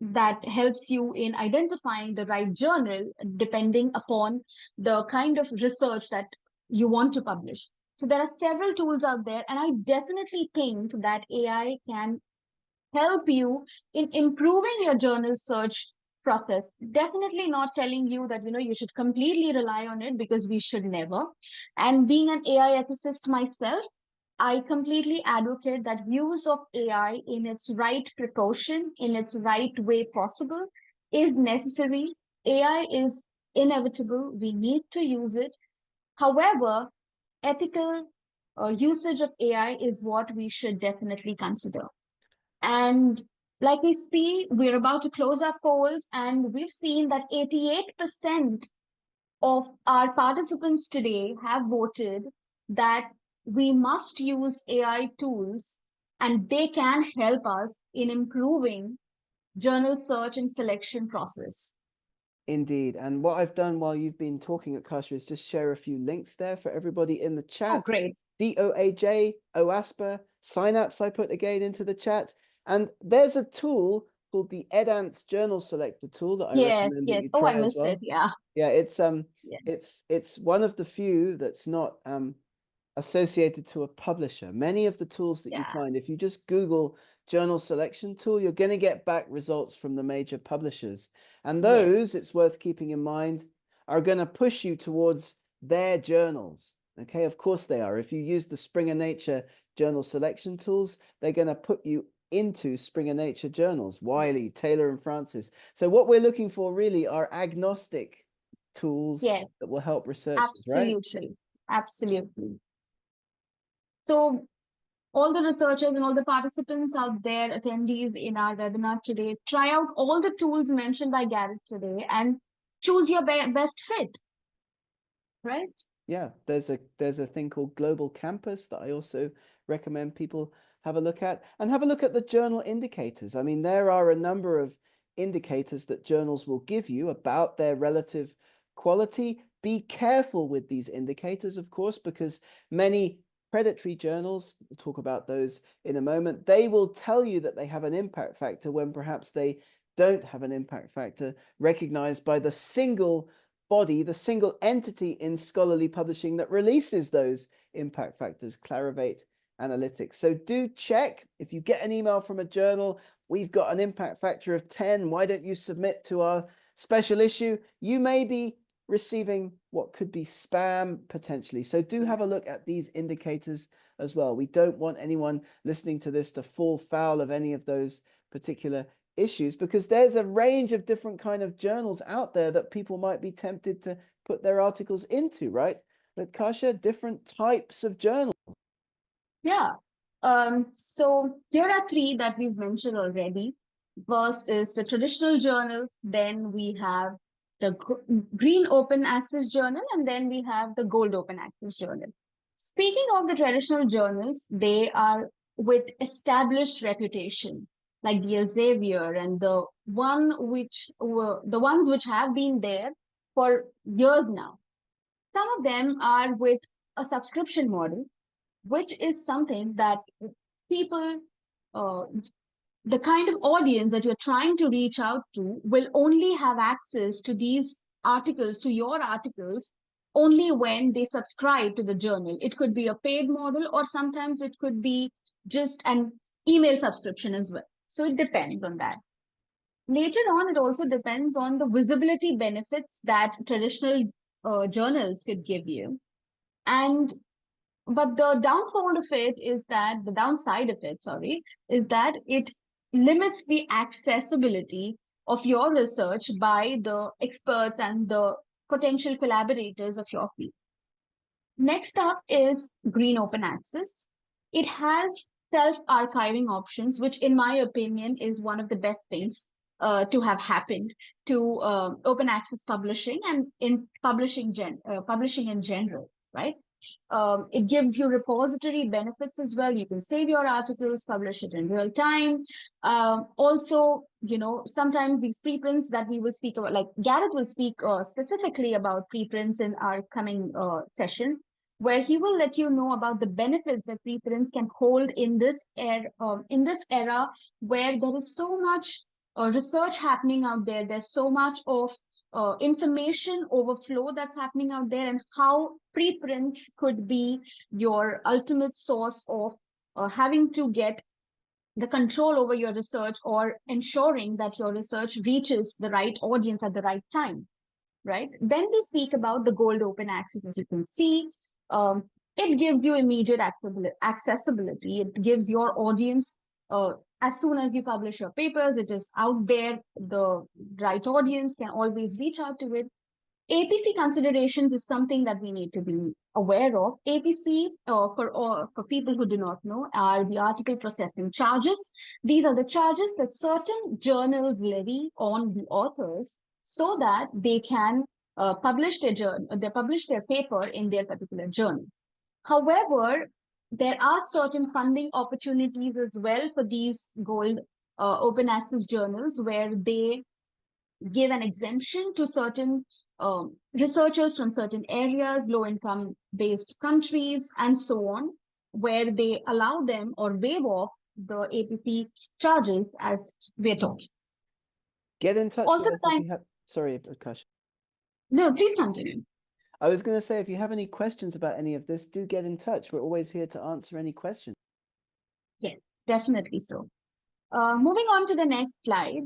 Speaker 2: that helps you in identifying the right journal depending upon the kind of research that you want to publish. So there are several tools out there, and I definitely think that AI can help you in improving your journal search process. Definitely not telling you that you should completely rely on it, because we should never. And being an AI ethicist myself, I completely advocate that use of AI in its right precaution, in its right way possible, is necessary. AI is inevitable. We need to use it. However, ethical usage of AI is what we should definitely consider. And like we see, we're about to close our polls, and we've seen that 88% of our participants today have voted that we must use AI tools and they can help us in improving journal search and selection process.
Speaker 1: Indeed. And what I've done while you've been talking Uttkarsha is just share a few links there for everybody in the
Speaker 2: Oh,
Speaker 1: chat.
Speaker 2: great.
Speaker 1: DOAJ, OASPA, Scinapse I put again into the chat. And there's a tool called the EdAnts Journal Selector tool that I recommend that
Speaker 2: Yes.
Speaker 1: you
Speaker 2: Oh, I
Speaker 1: try as
Speaker 2: missed it.
Speaker 1: well.
Speaker 2: Yeah.
Speaker 1: Yeah,
Speaker 2: Yeah.
Speaker 1: it's one of the few that's not associated to a publisher. Many of the tools that you
Speaker 2: Yeah.
Speaker 1: find, if you just Google journal selection tool, you're going to get back results from the major publishers. And
Speaker 2: Yes.
Speaker 1: those, it's worth keeping in mind, are going to push you towards their journals. Okay, of course they are. If you use the Springer Nature journal selection tools, they're going to put you into Springer Nature journals, Wiley, Taylor, and Francis. So what we're looking for really are agnostic tools
Speaker 2: Yes,
Speaker 1: that will help researchers, right?
Speaker 2: absolutely. Absolutely. So all the researchers and all the participants out there, attendees in our webinar today, try out all the tools mentioned by Gareth today and choose your best fit, right?
Speaker 1: Yeah, there's a thing called Global Campus that I also recommend people have a look at, and have a look at the journal indicators. I mean, there are a number of indicators that journals will give you about their relative quality. Be careful with these indicators, of course, because many predatory journals, we'll talk about those in a moment, they will tell you that they have an impact factor when perhaps they don't have an impact factor recognized by the single body, the single entity in scholarly publishing that releases those impact factors, Clarivate Analytics. So do check. If you get an email from a journal, we've got an impact factor of 10, why don't you submit to our special issue? You may be receiving what could be spam potentially. So do have a look at these indicators as well. We don't want anyone listening to this to fall foul of any of those particular issues, because there's a range of different kind of journals out there that people might be tempted to put their articles into, right? Uttkarsha, different types of journals.
Speaker 2: Yeah. So here are three that we've mentioned already. First is the traditional journal, then we have the green open access journal, and then we have the gold open access journal. Speaking of the traditional journals, they are with established reputation, like the Elsevier and the ones which have been there for years now. Some of them are with a subscription model, which is something that people, uh, the kind of audience that you're trying to reach out to, will only have access to these articles, to your articles, only when they subscribe to the journal. It could be a paid model, or sometimes it could be just an email subscription as well. So it depends on that. Later on, it also depends on the visibility benefits that traditional journals could give you. And but the downfall of it is that the downside of it, sorry, is that it limits the accessibility of your research by the experts and the potential collaborators of your field. Next up is green open access. It has self-archiving options, which in my opinion is one of the best things to have happened to open access publishing and in publishing in general, right? It gives you repository benefits as well. You can save your articles, publish it in real time. Also, sometimes these preprints that we will speak about, like Gareth will speak specifically about preprints in our coming session, where he will let you know about the benefits that preprints can hold in this era where there is so much research happening out there. There's so much of information overflow that's happening out there, and how preprint could be your ultimate source of having to get the control over your research, or ensuring that your research reaches the right audience at the right time, right? Then we speak about the gold open access. As you can see, um, it gives you immediate accessibility. It gives your audience, as soon as you publish your papers, it is out there. The right audience can always reach out to it. APC considerations is something that we need to be aware of. APC, for people who do not know, are the article processing charges. These are the charges that certain journals levy on the authors so that they can publish their paper in their particular journal. However, there are certain funding opportunities as well for these gold open access journals, where they give an exemption to certain researchers from certain areas, low income based countries, and so on, where they allow them or waive off the APC charges, as we're talking.
Speaker 1: Get in touch
Speaker 2: Also,
Speaker 1: with us if you have. Sorry, Uttkarsha.
Speaker 2: no, please continue.
Speaker 1: I was going to say, if you have any questions about any of this, do get in touch. We're always here to answer any questions.
Speaker 2: Yes, definitely so. Moving on to the next slide,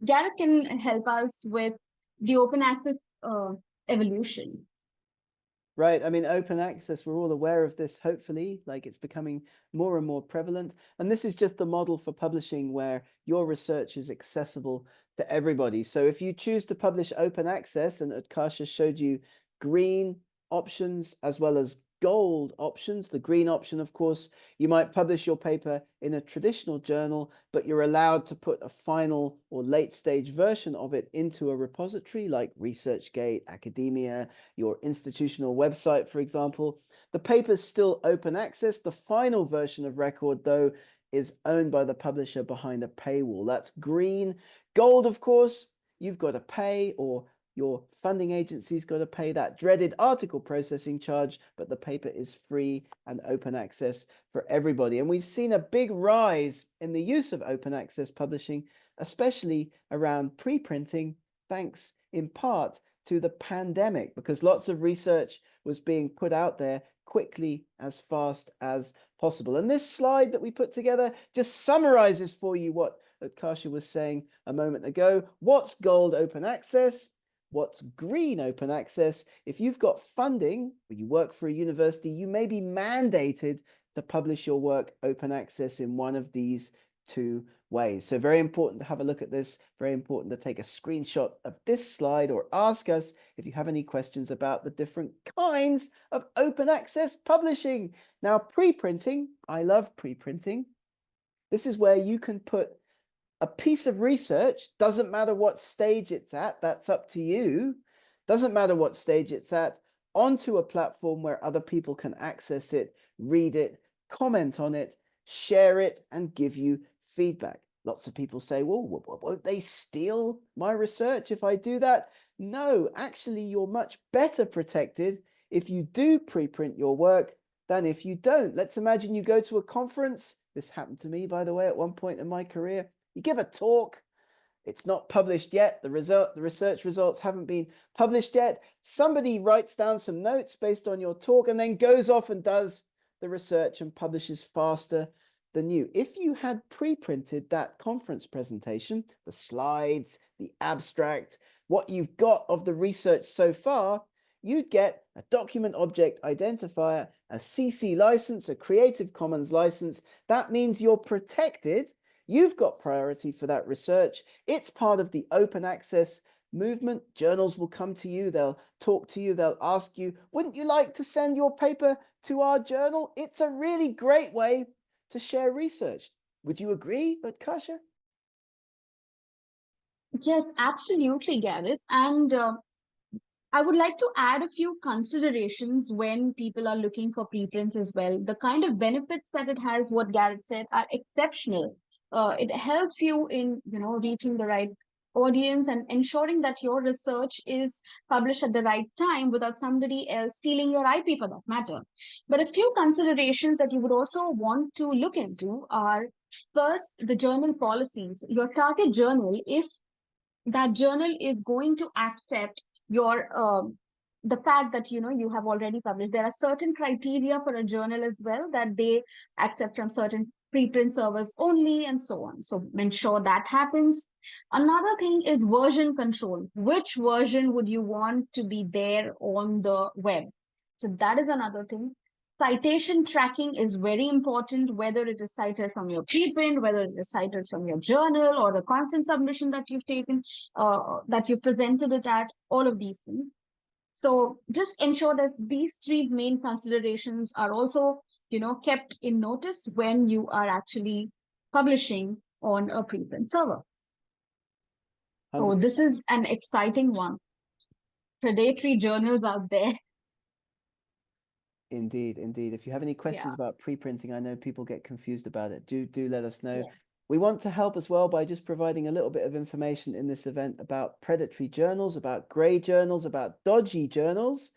Speaker 2: Gareth can help us with the open access evolution.
Speaker 1: Right. I mean, open access, we're all aware of this, hopefully, like it's becoming more and more prevalent. And this is just the model for publishing where your research is accessible to everybody. So if you choose to publish open access, and Uttkarsha showed you green options as well as gold options. The green option, of course, you might publish your paper in a traditional journal, but you're allowed to put a final or late stage version of it into a repository like ResearchGate, academia, your institutional website, for example. The paper's still open access. The final version of record, though, is owned by the publisher behind a paywall. That's green. Gold, of course, you've got to pay, or your funding agency's got to pay that dreaded article processing charge, but the paper is free and open access for everybody. And we've seen a big rise in the use of open access publishing, especially around preprinting, thanks in part to the pandemic, because lots of research was being put out there quickly, as fast as possible. And this slide that we put together just summarizes for you what Uttkarsha was saying a moment ago. What's gold open access? What's green open access? If you've got funding, or you work for a university, you may be mandated to publish your work open access in one of these two ways. So very important to have a look at this, very important to take a screenshot of this slide, or ask us if you have any questions about the different kinds of open access publishing. Now, preprinting, I love preprinting. This is where you can put a piece of research, doesn't matter what stage it's at, that's up to you, doesn't matter what stage it's at, onto a platform where other people can access it, read it, comment on it, share it, and give you feedback. Lots of people say, well, won't they steal my research if I do that? No, actually, you're much better protected if you do preprint your work than if you don't. Let's imagine you go to a conference. This happened to me, by the way, at one point in my career. You give a talk, it's not published yet, the research results haven't been published yet. Somebody writes down some notes based on your talk and then goes off and does the research and publishes faster than you. If you had pre-printed that conference presentation, the slides, the abstract, what you've got of the research so far, you'd get a document object identifier, a CC license, a Creative Commons license. That means you're protected. You've got priority for that research. It's part of the open access movement. Journals will come to you, they'll talk to you, they'll ask you, wouldn't you like to send your paper to our journal? It's a really great way to share research. Would you agree, Uttkarsha?
Speaker 2: Yes, absolutely, Gareth. And I would like to add a few considerations when people are looking for preprints as well. The kind of benefits that it has, what Gareth said, are exceptional. It helps you in, reaching the right audience and ensuring that your research is published at the right time without somebody else stealing your IP for that matter. But a few considerations that you would also want to look into are, first, the journal policies. Your target journal, if that journal is going to accept your the fact that you have already published. There are certain criteria for a journal as well, that they accept from certain preprint servers only, and so on. So ensure that happens. Another thing is version control. Which version would you want to be there on the web? So that is another thing. Citation tracking is very important, whether it is cited from your preprint, whether it is cited from your journal or the conference submission that you've taken, that you presented it at, all of these things. So just ensure that these three main considerations are also, kept in notice when you are actually publishing on a preprint server. So this is an exciting one. Predatory journals out there.
Speaker 1: Indeed, indeed. If you have any questions about pre-printing, I know people get confused about it. Do let us know.
Speaker 2: Yeah.
Speaker 1: We want to help as well by just providing a little bit of information in this event about predatory journals, about grey journals, about dodgy journals.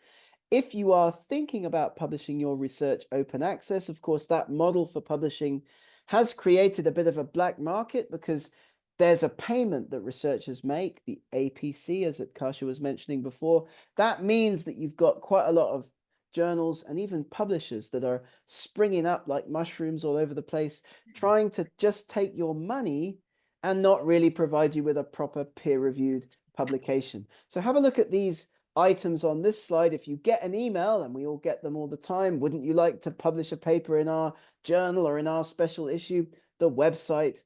Speaker 1: If you are thinking about publishing your research open access, of course, that model for publishing has created a bit of a black market, because there's a payment that researchers make, the APC, as Uttkarsha was mentioning before. That means that you've got quite a lot of journals and even publishers that are springing up like mushrooms all over the place, trying to just take your money and not really provide you with a proper peer-reviewed publication. So have a look at these items on this slide. If you get an email, and we all get them all the time, wouldn't you like to publish a paper in our journal or in our special issue? The website.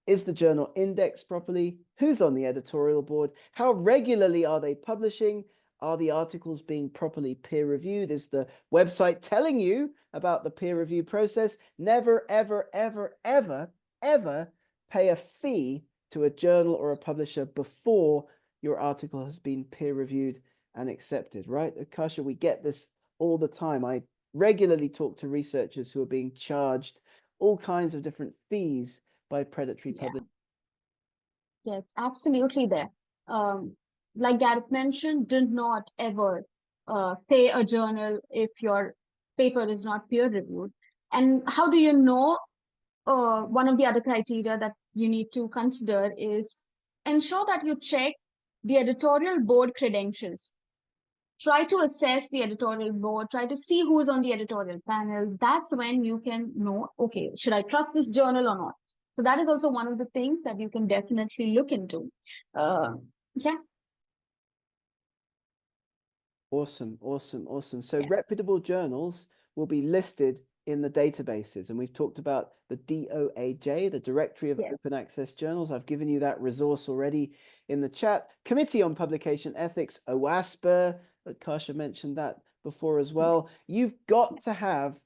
Speaker 1: Is the journal indexed properly? Who's on the editorial board? How regularly are they publishing? Are the articles being properly peer reviewed? Is the website telling you about the peer review process? Never, ever, ever, ever, ever pay a fee to a journal or a publisher before your article has been peer reviewed and accepted, right? Uttkarsha, we get this all the time. I regularly talk to researchers who are being charged all kinds of different fees by predatory publishers.
Speaker 2: Yes, absolutely there. Like Gareth mentioned, do not ever pay a journal if your paper is not peer reviewed. And how do you know? One of the other criteria that you need to consider is ensure that you check the editorial board credentials. Try to assess the editorial board, try to see who's on the editorial panel. That's when you can know, okay, should I trust this journal or not? So that is also one of the things that you can definitely look into. Yeah.
Speaker 1: Awesome, awesome, awesome. So reputable journals will be listed in the databases. And we've talked about the DOAJ, the Directory of Open Access Journals. I've given you that resource already in the chat. Committee on Publication Ethics, OASPA, Uttkarsha mentioned that before as well. You've got to have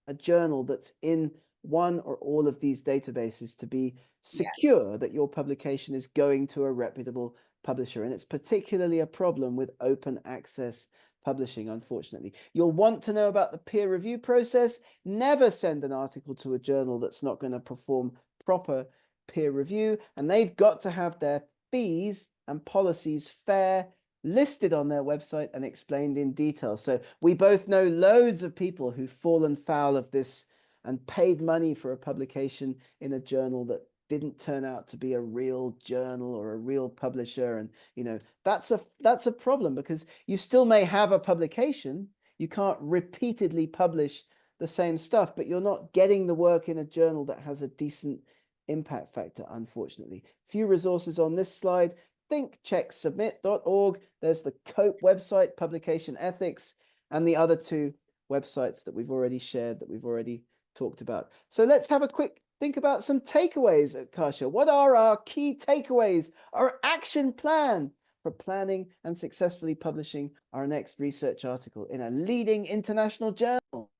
Speaker 1: a journal that's in one or all of these databases to be secure that your publication is going to a reputable publisher. And it's particularly a problem with open access publishing, unfortunately. You'll want to know about the peer review process. Never send an article to a journal that's not going to perform proper peer review. And they've got to have their fees and policies fair, listed on their website and explained in detail. So we both know loads of people who've fallen foul of this and paid money for a publication in a journal that didn't turn out to be a real journal or a real publisher. And that's a problem, because you still may have a publication. You can't repeatedly publish the same stuff, but you're not getting the work in a journal that has a decent impact factor, unfortunately. Few resources on this slide. thinkchecksubmit.org. There's the COPE website, Publication Ethics, and the other two websites that we've already shared, that we've already talked about. So let's have a quick think about some takeaways, Uttkarsha. What are our key takeaways, our action plan for planning and successfully publishing our next research article in a leading international journal?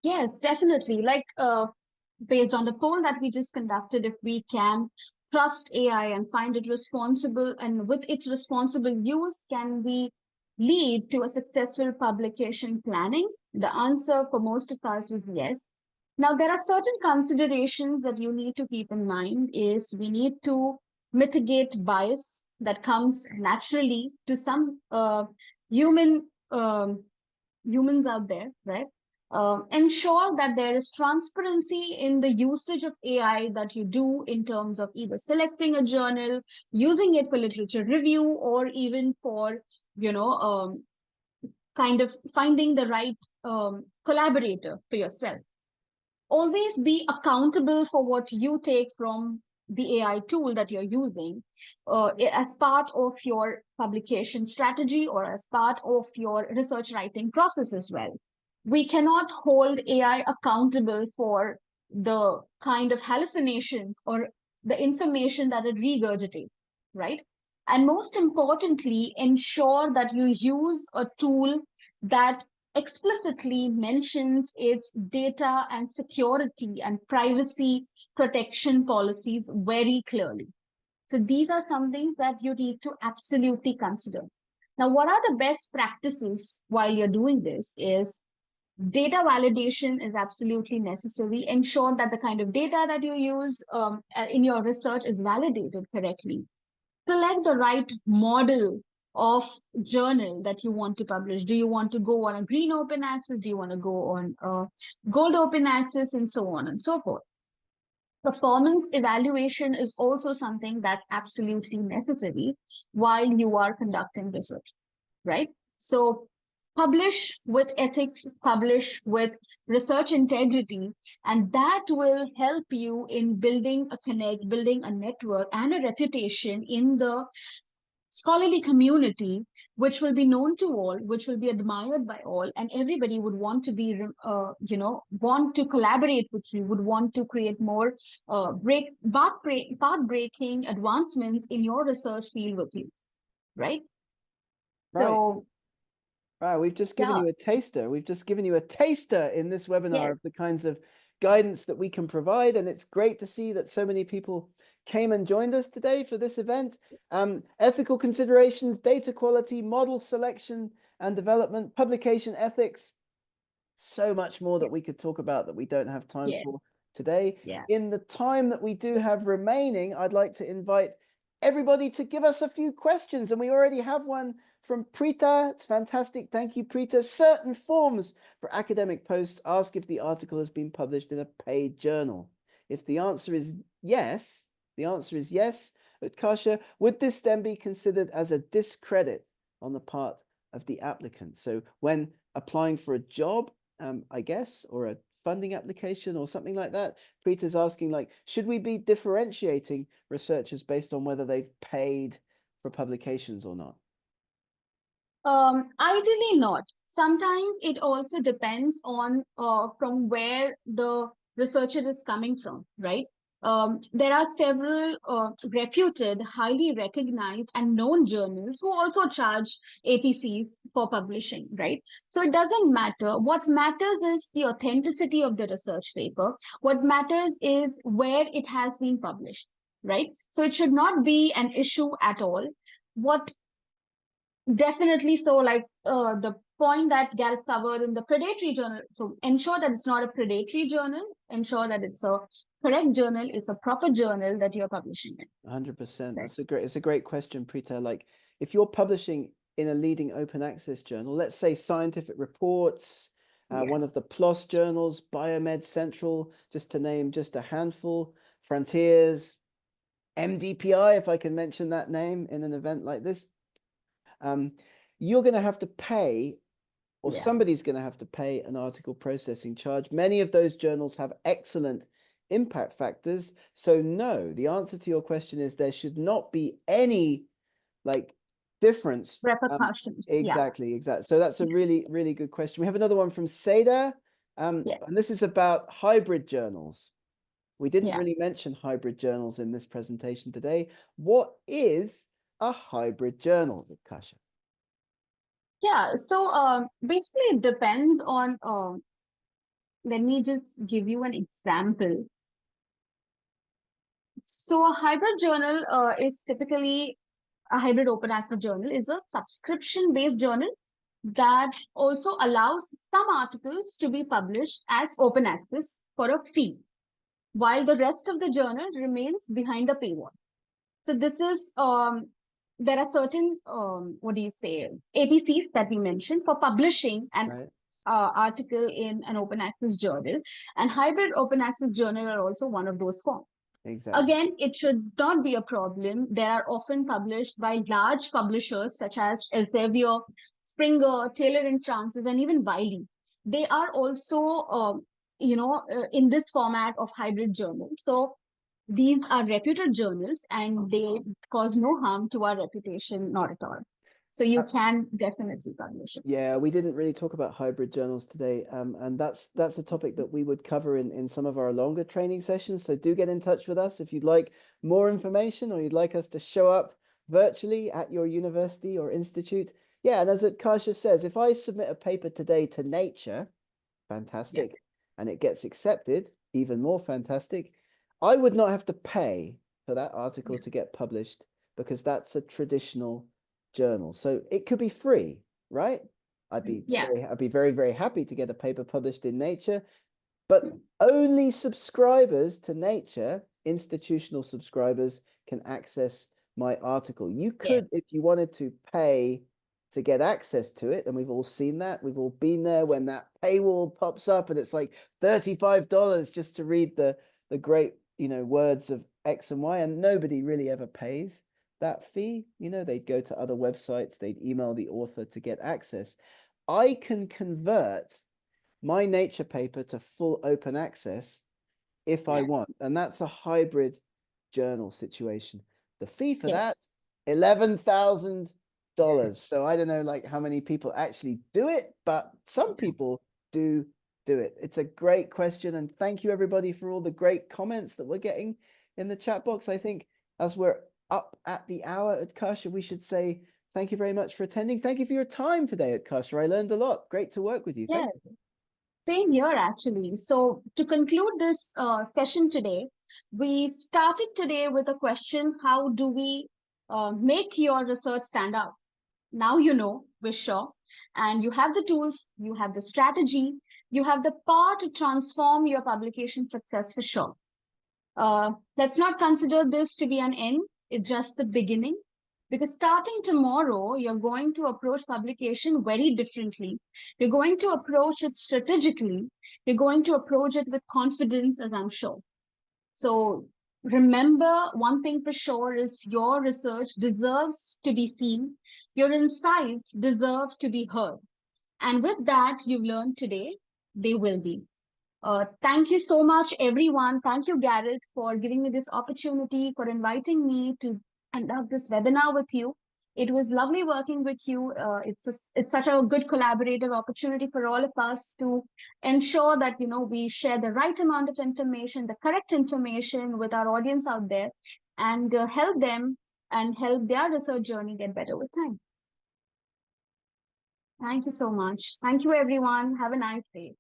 Speaker 2: Yes, definitely. Like based on the poll that we just conducted, if we can trust AI and find it responsible, and with its responsible use, can we lead to a successful publication planning? The answer for most of us was yes. Now, there are certain considerations that you need to keep in mind. Is we need to mitigate bias that comes naturally to some human humans out there, right? Ensure that there is transparency in the usage of AI that you do in terms of either selecting a journal, using it for literature review, or even for, kind of finding the right collaborator for yourself. Always be accountable for what you take from the AI tool that you're using as part of your publication strategy or as part of your research writing process as well. We cannot hold AI accountable for the kind of hallucinations or the information that it regurgitates, right? And most importantly, ensure that you use a tool that explicitly mentions its data and security and privacy protection policies very clearly. So these are some things that you need to absolutely consider. Now, what are the best practices while you're doing this is data validation is absolutely necessary. Ensure that the kind of data that you use in your research is validated correctly. Select the right model of journal that you want to publish. Do you want to go on a green open access? Do you want to go on a gold open access, and so on and so forth? Performance evaluation is also something that's absolutely necessary while you are conducting research, right? So publish with ethics, publish with research integrity, and that will help you in building a connect, building a network and a reputation in the scholarly community, which will be known to all, which will be admired by all, and everybody would want to be, want to collaborate with you, would want to create more path breaking advancements in your research field with you, right?
Speaker 1: Right.
Speaker 2: So,
Speaker 1: Wow, we've just given
Speaker 2: yeah,
Speaker 1: you a taster. We've just given you a taster in this webinar
Speaker 2: yes,
Speaker 1: of the kinds of guidance that we can provide. And it's great to see that so many people came and joined us today for this event. Ethical considerations, data quality, model selection and development, publication ethics, so much more that we could talk about that we don't have time
Speaker 2: yes,
Speaker 1: for today.
Speaker 2: yeah.
Speaker 1: In the time that we do have remaining, I'd like to invite everybody to give us a few questions. And we already have one from Preeta. It's fantastic. Thank you, Preeta. Certain forms for academic posts ask if the article has been published in a paid journal. If the answer is yes, Uttkarsha, would this then be considered as a discredit on the part of the applicant? So when applying for a job, I guess, or a funding application or something like that, Preeta's asking, like, should we be differentiating researchers based on whether they've paid for publications or not?
Speaker 2: Ideally not. Sometimes it also depends on from where the researcher is coming from, right? There are several reputed, highly recognized, and known journals who also charge APCs for publishing, right? So it doesn't matter. What matters is the authenticity of the research paper. What matters is where it has been published, right? So it should not be an issue at all. What Definitely. So, like the point that Gareth covered in the predatory journal. So, ensure that it's not a predatory journal. Ensure that it's a correct journal. It's a proper journal that you're publishing in.
Speaker 1: 100%.
Speaker 2: Right.
Speaker 1: It's a great question, Preeta. Like, if you're publishing in a leading open access journal, let's say Scientific Reports,
Speaker 2: Yeah.
Speaker 1: one of the PLOS journals, Biomed Central, just to name just a handful, Frontiers, MDPI, if I can mention that name in an event like this, you're going to have to pay, or
Speaker 2: Yeah.
Speaker 1: somebody's going to have to pay an article processing charge. Many of those journals have excellent impact factors. So no, the answer to your question is there should not be any like difference.
Speaker 2: Repercussions. Yeah.
Speaker 1: Exactly. So that's a really, really good question. We have another one from Seda, and
Speaker 2: Yeah.
Speaker 1: this is about hybrid journals. We didn't
Speaker 2: Yeah.
Speaker 1: really mention hybrid journals in this presentation today. What is a hybrid journal, Kasha?
Speaker 2: Yeah. So, basically, it depends on. Let me just give you an example. So, a hybrid journal is typically a hybrid open access journal is a subscription based journal that also allows some articles to be published as open access for a fee, while the rest of the journal remains behind a paywall. So this is there are certain what do you say APCs that we mentioned for publishing an
Speaker 1: Right.
Speaker 2: article in an open access journal, and hybrid open access journal are also one of those forms.
Speaker 1: Exactly.
Speaker 2: Again, it should not be a problem. They are often published by large publishers such as Elsevier, Springer, Taylor and Francis, and even Wiley. They are also, in this format of hybrid journals. So these are reputed journals and they cause no harm to our reputation, not at all. So you can definitely publish it.
Speaker 1: Yeah, we didn't really talk about hybrid journals today, and that's a topic that we would cover in some of our longer training sessions. So do get in touch with us if you'd like more information or you'd like us to show up virtually at your university or institute. Yeah, and as Kasia says, if I submit a paper today to Nature,
Speaker 2: Yeah.
Speaker 1: fantastic, and it gets accepted, even more fantastic, I would not have to pay for that article
Speaker 2: Yeah.
Speaker 1: to get published because that's a traditional journal. So it could be free, right?
Speaker 2: Yeah.
Speaker 1: I'd be very, very happy to get a paper published in Nature, but only subscribers to Nature, institutional subscribers, can access my article. You
Speaker 2: Yeah.
Speaker 1: could, if you wanted to, pay to get access to it, and we've all seen that. We've all been there when that paywall pops up and it's like $35 just to read the great, words of X and Y, and nobody really ever pays that fee. They'd go to other websites, they'd email the author to get access. I can convert my Nature paper to full open access if I
Speaker 2: Yeah.
Speaker 1: want, and that's a hybrid journal situation. The fee for
Speaker 2: Yeah.
Speaker 1: that $11,000. So I don't know like how many people actually do it, but some people do it. It's a great question, and thank you everybody for all the great comments that we're getting in the chat box. I think as we're up at the hour, Uttkarsha, we should say thank you very much for attending. Thank you for your time today, Uttkarsha. I learned a lot. Great to work with you.
Speaker 2: Yeah,
Speaker 1: Thank you.
Speaker 2: same here actually. So to conclude this session today, we started today with a question: how do we make your research stand out? Now you know, we're sure. And you have the tools, you have the strategy, you have the power to transform your publication success for sure. Let's not consider this to be an end, it's just the beginning. Because starting tomorrow, you're going to approach publication very differently. You're going to approach it strategically. You're going to approach it with confidence, as I'm sure. So remember, one thing for sure is your research deserves to be seen. Your insights deserve to be heard. And with that, you've learned today, they will be. Thank you so much, everyone. Thank you, Gareth, for giving me this opportunity, for inviting me to conduct this webinar with you. It was lovely working with you. It's such a good collaborative opportunity for all of us to ensure that we share the right amount of information, the correct information with our audience out there, and help them and help their research journey get better with time. Thank you so much. Thank you, everyone. Have a nice day.